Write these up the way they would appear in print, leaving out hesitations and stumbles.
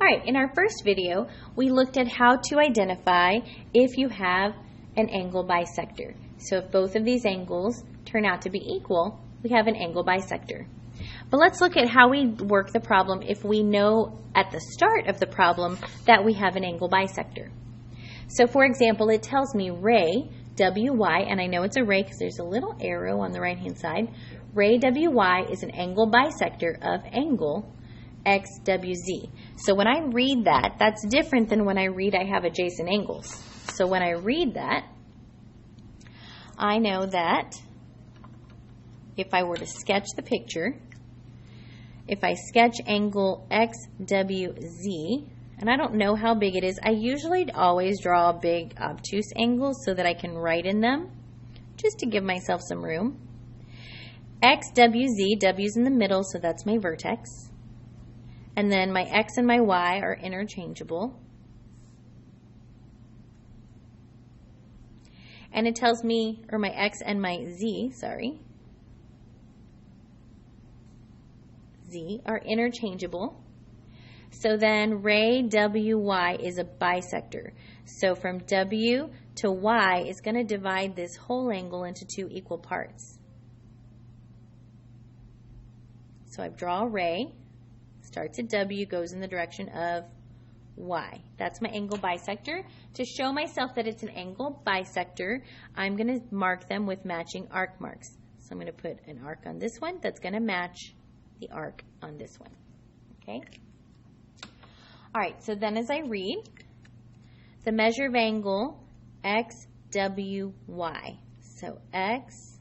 All right, in our first video, we looked at how to identify if you have an angle bisector. So if both of these angles turn out to be equal, we have an angle bisector. But let's look at how we work the problem if we know at the start of the problem that we have an angle bisector. So for example, it tells me ray WY, and I know it's a ray because there's a little arrow on the right-hand side. Ray WY is an angle bisector of angle XWZ. So when I read that, that's different than when I read I have adjacent angles. So when I read that, I know that if I were to sketch the picture, if I sketch angle XWZ, and I don't know how big it is, I usually always draw big obtuse angles so that I can write in them, just to give myself some room. XWZ, W's in the middle, so that's my vertex. And then my X and my Y are interchangeable. And it tells me, or my X and my Z, sorry, Z are interchangeable. So then ray WY is a bisector. So from W to Y is going to divide this whole angle into two equal parts. So I draw a ray. Starts at W, goes in the direction of Y. That's my angle bisector. To show myself that it's an angle bisector, I'm going to mark them with matching arc marks. So I'm going to put an arc on this one that's going to match the arc on this one. Okay? All right, so then as I read, the measure of angle XWY. So XWY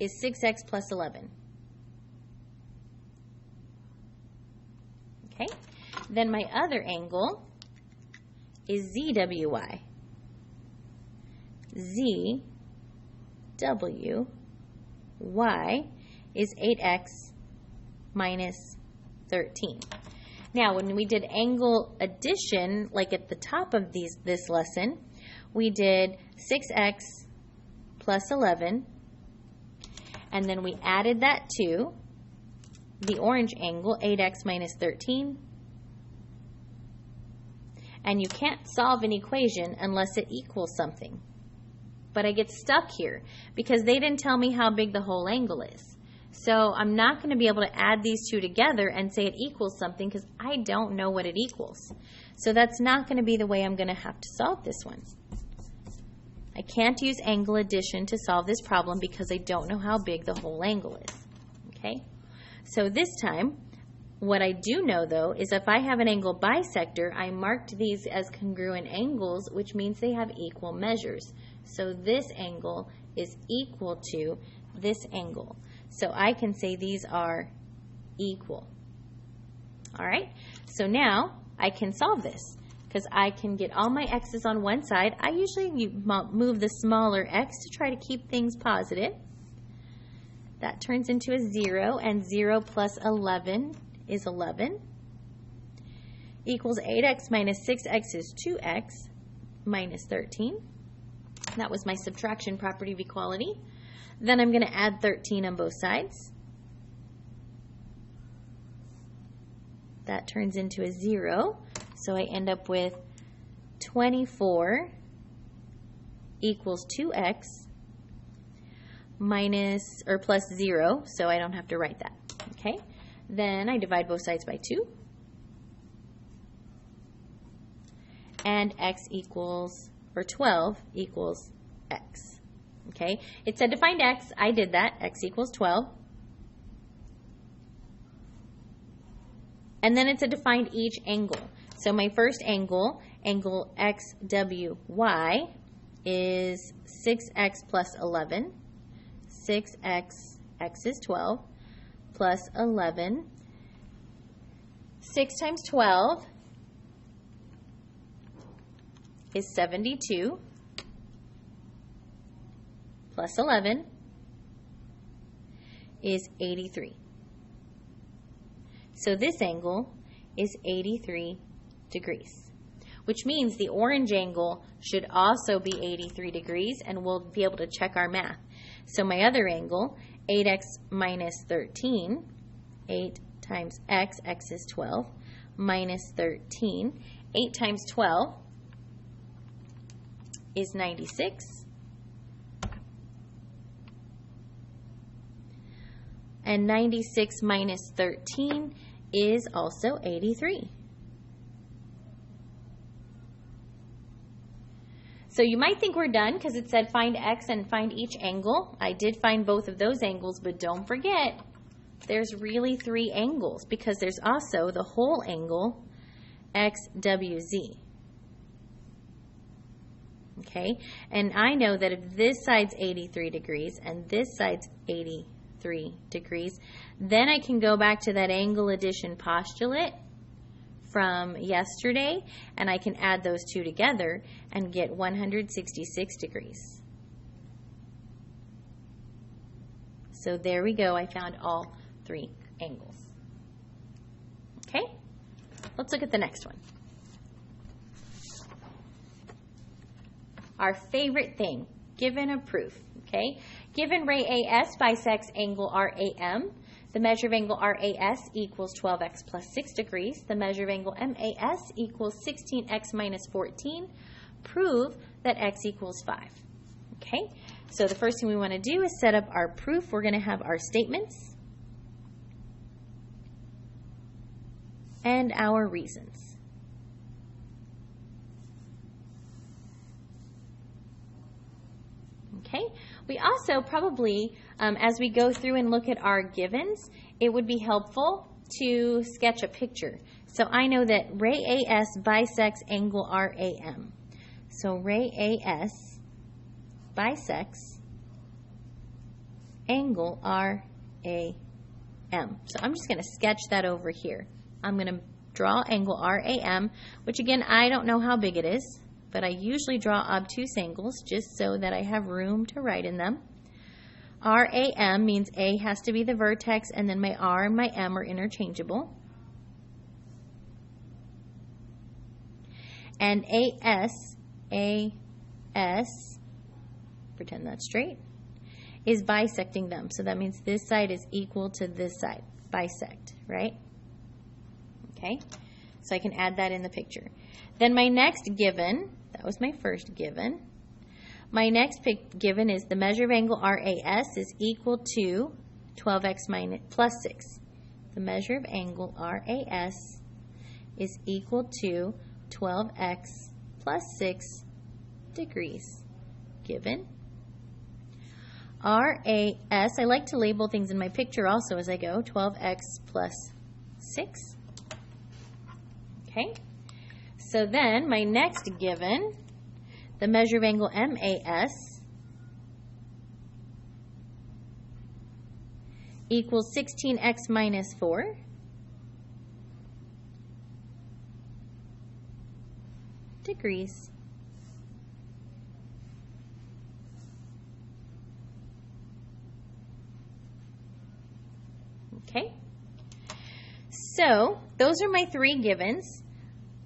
is 6x plus 11. Okay, then my other angle is ZWY. ZWY is 8x minus 13. Now, when we did angle addition, like at the top of this lesson, we did 6x plus 11, and then we added that to the orange angle, 8x minus 13. And you can't solve an equation unless it equals something. But I get stuck here because they didn't tell me how big the whole angle is. So I'm not going to be able to add these two together and say it equals something because I don't know what it equals. So that's not going to be the way I'm going to have to solve this one. I can't use angle addition to solve this problem because I don't know how big the whole angle is. Okay? So this time, what I do know though is if I have an angle bisector, I marked these as congruent angles, which means they have equal measures. So this angle is equal to this angle. So I can say these are equal. All right? So now I can solve this because I can get all my x's on one side. I usually move the smaller x to try to keep things positive. That turns into a 0, and 0 plus 11 is 11. Equals 8x minus 6x is 2x minus 13. That was my subtraction property of equality. Then I'm going to add 13 on both sides. That turns into a 0. So I end up with 24 equals 2x minus or plus 0, so I don't have to write that. Okay? Then I divide both sides by 2. And x equals, or 12 equals x. Okay? It said to find x. I did that. X equals 12. And then it said to find each angle. So my first angle, angle XWY, is 6x plus 11. 6x, x is 12, plus 11. 6 times 12 is 72, plus 11 is 83. So this angle is 83 degrees, which means the orange angle should also be 83 degrees, and we'll be able to check our math. So my other angle, 8x minus 13, 8 times x, x is 12, minus 13. 8 times 12 is 96. And 96 minus 13 is also 83. So you might think we're done because it said find x and find each angle. I did find both of those angles, but don't forget there's really 3 angles because there's also the whole angle XWZ. Okay, and I know that if this side's 83 degrees and this side's 83 degrees, then I can go back to that angle addition postulate from yesterday and I can add those two together and get 166 degrees. So there we go, I found all 3 angles. Okay, let's look at the next one. Our favorite thing, given a proof, okay? Given ray AS bisects angle RAM, the measure of angle RAS equals 12x plus 6 degrees. The measure of angle MAS equals 16x minus 14. Prove that x equals 5. Okay, so the first thing we want to do is set up our proof. We're going to have our statements and our reasons. Okay, we also probably, as we go through and look at our givens, it would be helpful to sketch a picture. So I know that ray AS bisects angle RAM. So ray AS bisects angle RAM. So I'm just going to sketch that over here. I'm going to draw angle RAM, which again, I don't know how big it is, but I usually draw obtuse angles just so that I have room to write in them. RAM means A has to be the vertex, and then my R and my M are interchangeable. And AS, pretend that's straight, is bisecting them. So that means this side is equal to this side. Bisect, right? Okay, so I can add that in the picture. Then my next given, that was my first given. My next given is the measure of angle RAS is equal to 12x plus 6. The measure of angle RAS is equal to 12x plus 6 degrees. Given. RAS, I like to label things in my picture also as I go. 12x plus 6. Okay. So then my next given, the measure of angle MAS equals 16x minus 4 degrees. Okay, so those are my 3 givens.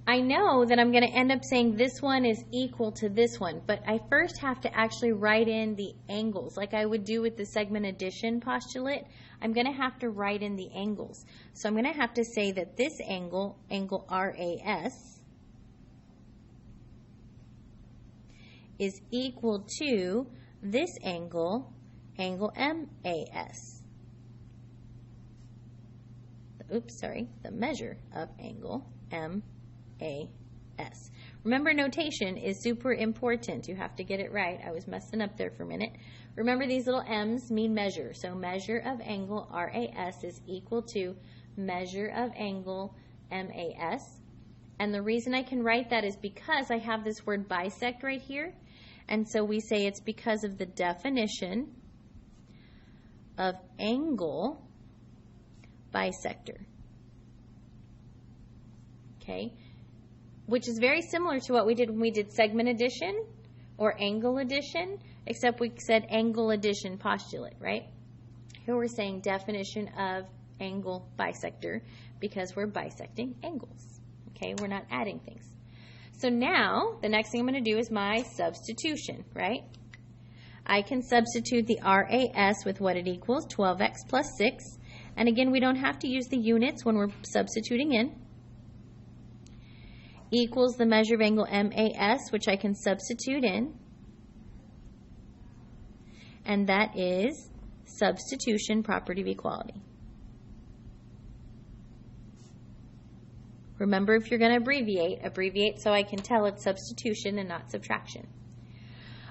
I know that I'm going to end up saying this one is equal to this one, but I first have to actually write in the angles like I would do with the segment addition postulate. I'm going to have to write in the angles. So I'm going to have to say that this angle, angle RAS, is equal to this angle, angle MAS. Oops, sorry, the measure of angle MAS. Remember, notation is super important. You have to get it right. I was messing up there for a minute. Remember, these little M's mean measure. So measure of angle RAS is equal to measure of angle MAS. And the reason I can write that is because I have this word bisect right here. And so we say it's because of the definition of angle bisector. Okay, which is very similar to what we did when we did segment addition or angle addition, except we said angle addition postulate, right? Here we're saying definition of angle bisector because we're bisecting angles. Okay, we're not adding things. So now the next thing I'm going to do is my substitution, right? I can substitute the RAS with what it equals, 12x plus 6, And again, we don't have to use the units when we're substituting in. Equals the measure of angle MAS, which I can substitute in. And that is substitution property of equality. Remember, if you're going to abbreviate so I can tell it's substitution and not subtraction.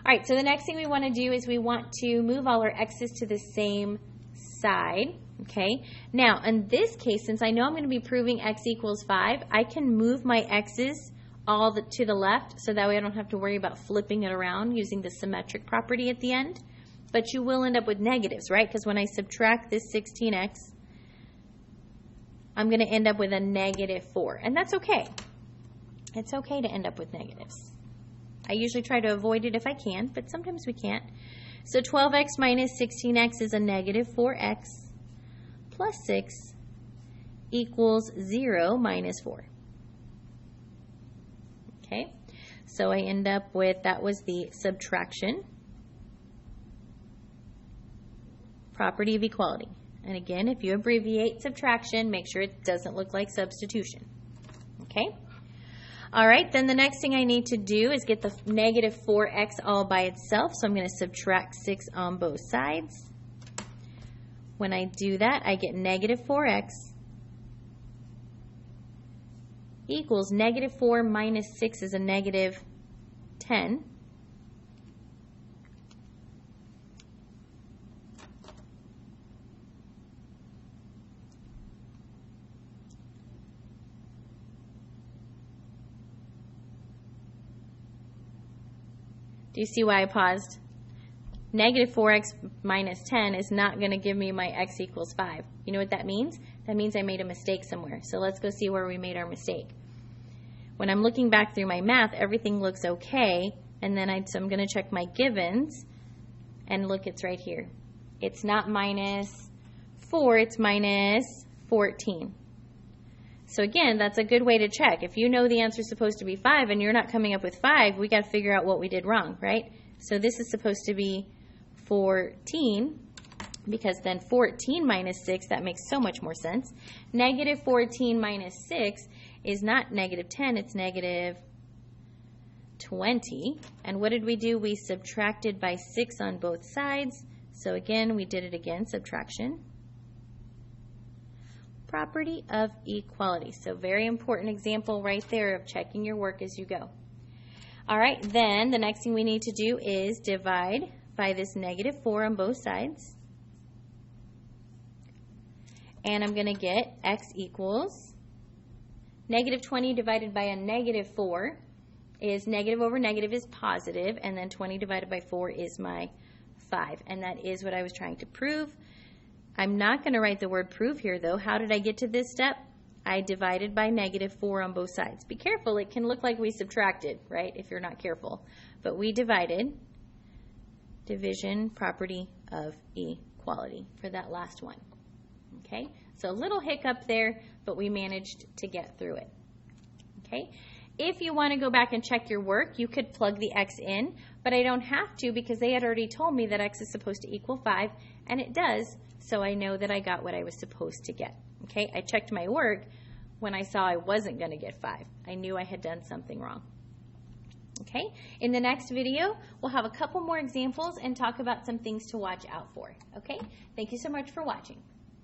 All right, so the next thing we want to do is we want to move all our x's to the same side, okay? Now, in this case, since I know I'm going to be proving x equals 5, I can move my x's to the left so that way I don't have to worry about flipping it around using the symmetric property at the end. But you will end up with negatives, right? Because when I subtract this 16x, I'm going to end up with a -4, and that's okay. It's okay to end up with negatives. I usually try to avoid it if I can, but sometimes we can't. So 12x minus 16x is a -4x plus 6 equals 0 minus 4. Okay, so I end up with, that was the subtraction property of equality. And again, if you abbreviate subtraction, make sure it doesn't look like substitution. Okay? All right, then the next thing I need to do is get the -4x all by itself. So I'm going to subtract 6 on both sides. When I do that, I get -4x equals -4 minus 6 is a -10. Do you see why I paused? -4x minus 10 is not going to give me my x equals 5. You know what that means? That means I made a mistake somewhere. So let's go see where we made our mistake. When I'm looking back through my math, everything looks okay. And then so I'm going to check my givens. And look, it's right here. It's not -4, it's -14. So again, that's a good way to check. If you know the answer is supposed to be 5 and you're not coming up with 5, we got to figure out what we did wrong, right? So this is supposed to be 14, because then 14 minus 6, that makes so much more sense. -14 minus 6 is not -10, it's -20. And what did we do? We subtracted by 6 on both sides. So again, we did it again, subtraction. Property of equality. So very important example right there of checking your work as you go. All right, then the next thing we need to do is divide by this -4 on both sides. And I'm going to get x equals -20 divided by a -4 is negative over negative is positive, and then 20 divided by 4 is my 5. And that is what I was trying to prove. I'm not going to write the word prove here, though. How did I get to this step? I divided by -4 on both sides. Be careful. It can look like we subtracted, right, if you're not careful. But we divided. Division property of equality for that last one. Okay? So a little hiccup there, but we managed to get through it. Okay? If you want to go back and check your work, you could plug the x in, but I don't have to because they had already told me that x is supposed to equal 5, and it does. So I know that I got what I was supposed to get. Okay, I checked my work when I saw I wasn't going to get 5. I knew I had done something wrong. Okay, in the next video, we'll have a couple more examples and talk about some things to watch out for. Okay, thank you so much for watching.